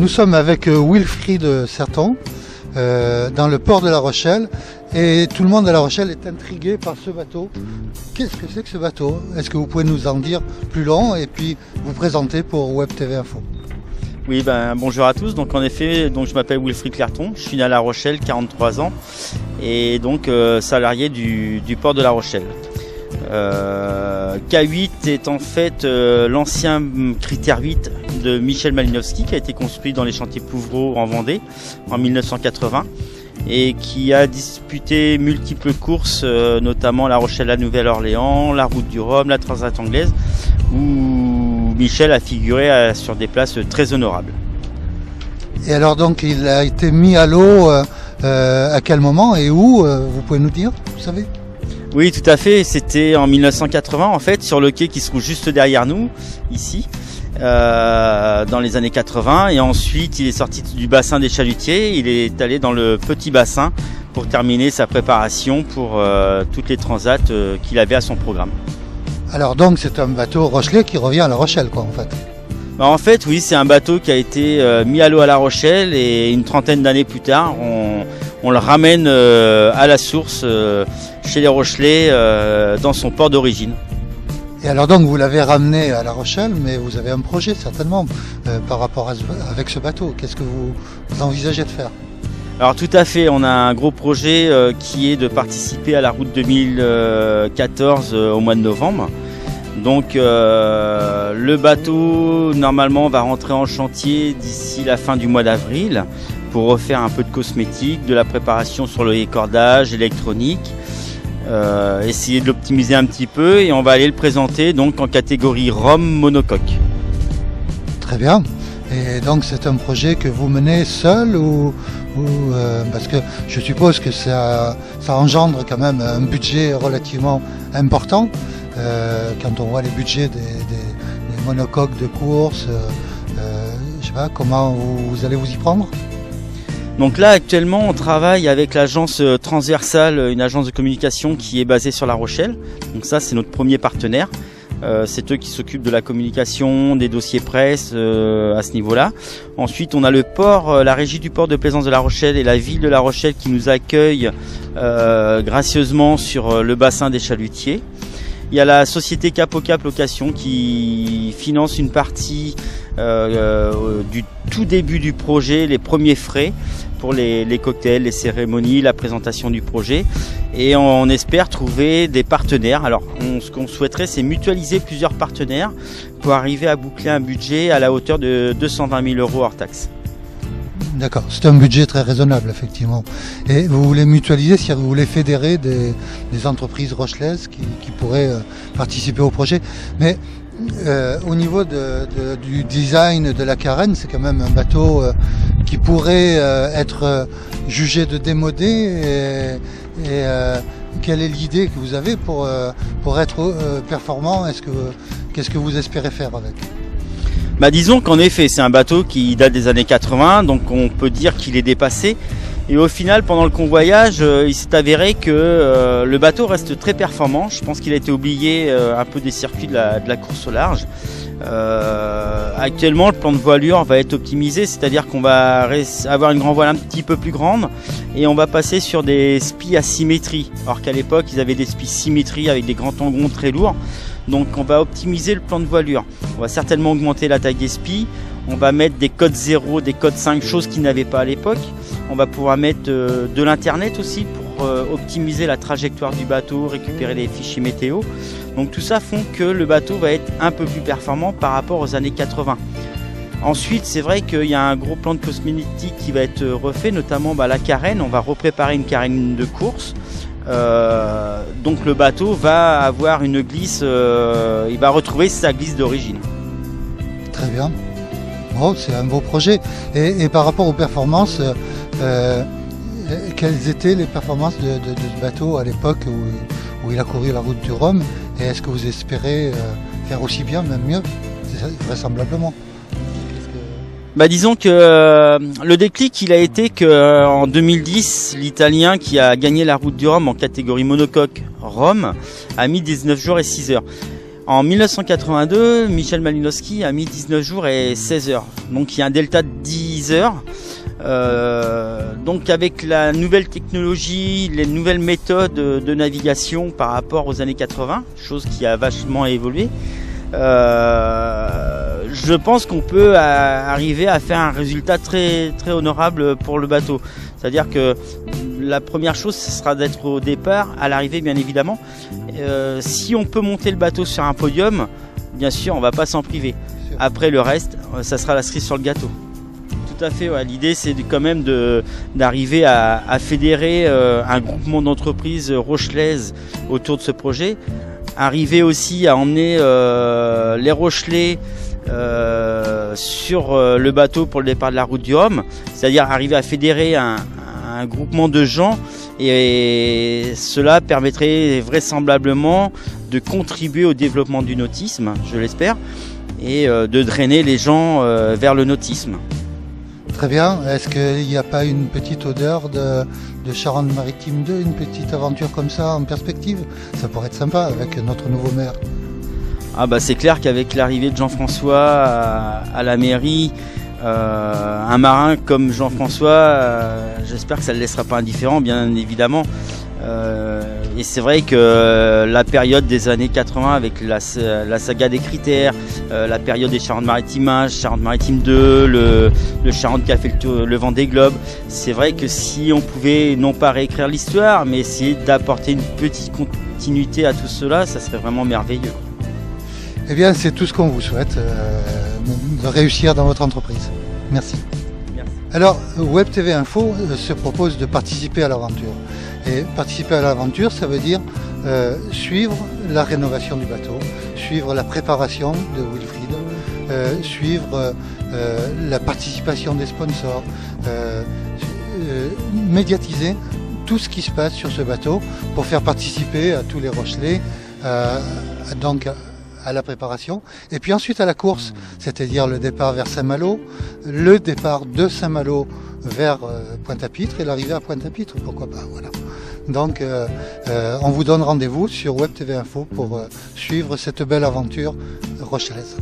nous sommes avec Wilfried Certon dans le port de La Rochelle et tout le monde à La Rochelle est intrigué par ce bateau. Qu'est-ce que c'est que ce bateau? Est-ce que vous pouvez nous en dire plus long et puis vous présenter pour Web TV Info? Oui, bonjour à tous. Donc en effet, je m'appelle Wilfried Certon, je suis né à La Rochelle, 43 ans et donc salarié du port de La Rochelle. K8 est en fait l'ancien critère 8 de Michel Malinowski qui a été construit dans les chantiers Pouvreau en Vendée en 1980 et qui a disputé multiples courses, notamment La Rochelle à Nouvelle-Orléans, la Route du Rhum, la Transat anglaise, où Michel a figuré sur des places très honorables. Et alors donc il a été mis à l'eau à quel moment et où, vous pouvez nous dire, vous savez? Oui, tout à fait. C'était en 1980, en fait, sur le quai qui se trouve juste derrière nous, ici, dans les années 80. Et ensuite, il est sorti du bassin des Chalutiers. Il est allé dans le petit bassin pour terminer sa préparation pour toutes les transats qu'il avait à son programme. Alors donc, c'est un bateau rochelais qui revient à La Rochelle, quoi, en fait. En fait, oui, c'est un bateau qui a été mis à l'eau à La Rochelle et une trentaine d'années plus tard, on le ramène à la source chez les Rochelais dans son port d'origine. Et alors donc vous l'avez ramené à La Rochelle, mais vous avez un projet certainement par rapport avec ce bateau. Qu'est-ce que vous envisagez de faire? Alors tout à fait, on a un gros projet qui est de participer à la route 2014 au mois de novembre. Donc le bateau normalement va rentrer en chantier d'ici la fin du mois d'avril pour refaire un peu de cosmétique, de la préparation sur le cordage, électronique, essayer de l'optimiser un petit peu et on va aller le présenter donc en catégorie Rhum monocoque. Très bien. Et donc c'est un projet que vous menez seul ou parce que je suppose que ça engendre quand même un budget relativement important. Quand on voit les budgets des monocoques de course, je sais pas comment vous allez vous y prendre. Donc là actuellement on travaille avec l'agence Transversale, une agence de communication qui est basée sur La Rochelle. Donc ça c'est notre premier partenaire. C'est eux qui s'occupent de la communication, des dossiers presse à ce niveau-là. Ensuite on a le port, la régie du port de plaisance de La Rochelle et la ville de La Rochelle qui nous accueille gracieusement sur le bassin des Chalutiers. Il y a la société Cap au Cap Location qui finance une partie du tout début du projet, les premiers frais pour les cocktails, les cérémonies, la présentation du projet. Et on espère trouver des partenaires. Alors ce qu'on souhaiterait c'est mutualiser plusieurs partenaires pour arriver à boucler un budget à la hauteur de 220 000 € hors taxe. D'accord, c'est un budget très raisonnable effectivement. Et vous voulez mutualiser, c'est-à-dire vous voulez fédérer des entreprises rochelaises qui pourraient participer au projet. Mais au niveau du design de la carène, c'est quand même un bateau qui pourrait être jugé de démodé. Et quelle est l'idée que vous avez pour être performant? Qu'est-ce que vous espérez faire avec? Disons qu'en effet c'est un bateau qui date des années 80, donc on peut dire qu'il est dépassé. Et au final pendant le convoyage il s'est avéré que le bateau reste très performant. Je pense qu'il a été oublié un peu des circuits de la course au large. Actuellement le plan de voilure va être optimisé, c'est-à-dire qu'on va avoir une grand voile un petit peu plus grande et on va passer sur des spies à symétrie, alors qu'à l'époque ils avaient des spies symétrie avec des grands tangons très lourds. Donc on va optimiser le plan de voilure. On va certainement augmenter la taille des spies. On va mettre des codes 0, des codes 5, chose qu'ils n'avaient pas à l'époque. On va pouvoir mettre de l'internet aussi pour optimiser la trajectoire du bateau, récupérer les fichiers météo. Donc tout ça font que le bateau va être un peu plus performant par rapport aux années 80. Ensuite, c'est vrai qu'il y a un gros plan de cosmétique qui va être refait, notamment la carène. On va repréparer une carène de course. Donc le bateau va avoir une glisse, il va retrouver sa glisse d'origine. Très bien. Bon, c'est un beau projet. Et par rapport aux performances, quelles étaient les performances de ce bateau à l'époque où il a couru la route du Rhum? Et est-ce que vous espérez faire aussi bien, même mieux, vraisemblablement? Disons que le déclic il a été que en 2010 l'Italien qui a gagné la route du Rhum en catégorie monocoque Rhum a mis 19 jours et 6 heures. En 1982, Michel Malinowski a mis 19 jours et 16 heures. Donc il y a un delta de 10 heures. Donc avec la nouvelle technologie, les nouvelles méthodes de navigation par rapport aux années 80, chose qui a vachement évolué, je pense qu'on peut arriver à faire un résultat très très honorable pour le bateau. C'est-à-dire que la première chose, ce sera d'être au départ, à l'arrivée bien évidemment. Si on peut monter le bateau sur un podium, bien sûr, on va pas s'en priver. Après le reste, ça sera la cerise sur le gâteau. Tout à fait, ouais. L'idée c'est quand même d'arriver à fédérer un groupement d'entreprises rochelaises autour de ce projet. Arriver aussi à emmener les Rochelais sur le bateau pour le départ de la route du Rhum, c'est-à-dire arriver à fédérer un groupement de gens, et cela permettrait vraisemblablement de contribuer au développement du nautisme, je l'espère, et de drainer les gens vers le nautisme. Très bien. Est-ce qu'il n'y a pas une petite odeur de Charente-Maritime 2, une petite aventure comme ça en perspective? Ça pourrait être sympa avec notre nouveau maire. Ah bah c'est clair qu'avec l'arrivée de Jean-François à la mairie, un marin comme Jean-François, j'espère que ça ne le laissera pas indifférent, bien évidemment. Et c'est vrai que la période des années 80 avec la saga des critères, la période des Charente-Maritime 1, Charente-Maritime 2, le Charente qui a fait le Vendée Globe, c'est vrai que si on pouvait non pas réécrire l'histoire, mais essayer d'apporter une petite continuité à tout cela, ça serait vraiment merveilleux. Eh bien, c'est tout ce qu'on vous souhaite, de réussir dans votre entreprise. Merci. Merci. Alors, Web TV Info se propose de participer à l'aventure. Et participer à l'aventure, ça veut dire suivre la rénovation du bateau, suivre la préparation de Wilfried, suivre la participation des sponsors, médiatiser tout ce qui se passe sur ce bateau pour faire participer à tous les Rochelais, donc à la préparation, et puis ensuite à la course, c'est-à-dire le départ vers Saint-Malo, le départ de Saint-Malo vers Pointe-à-Pitre et l'arrivée à Pointe-à-Pitre, pourquoi pas, voilà. Donc on vous donne rendez-vous sur Web TV Info pour suivre cette belle aventure rochelaise.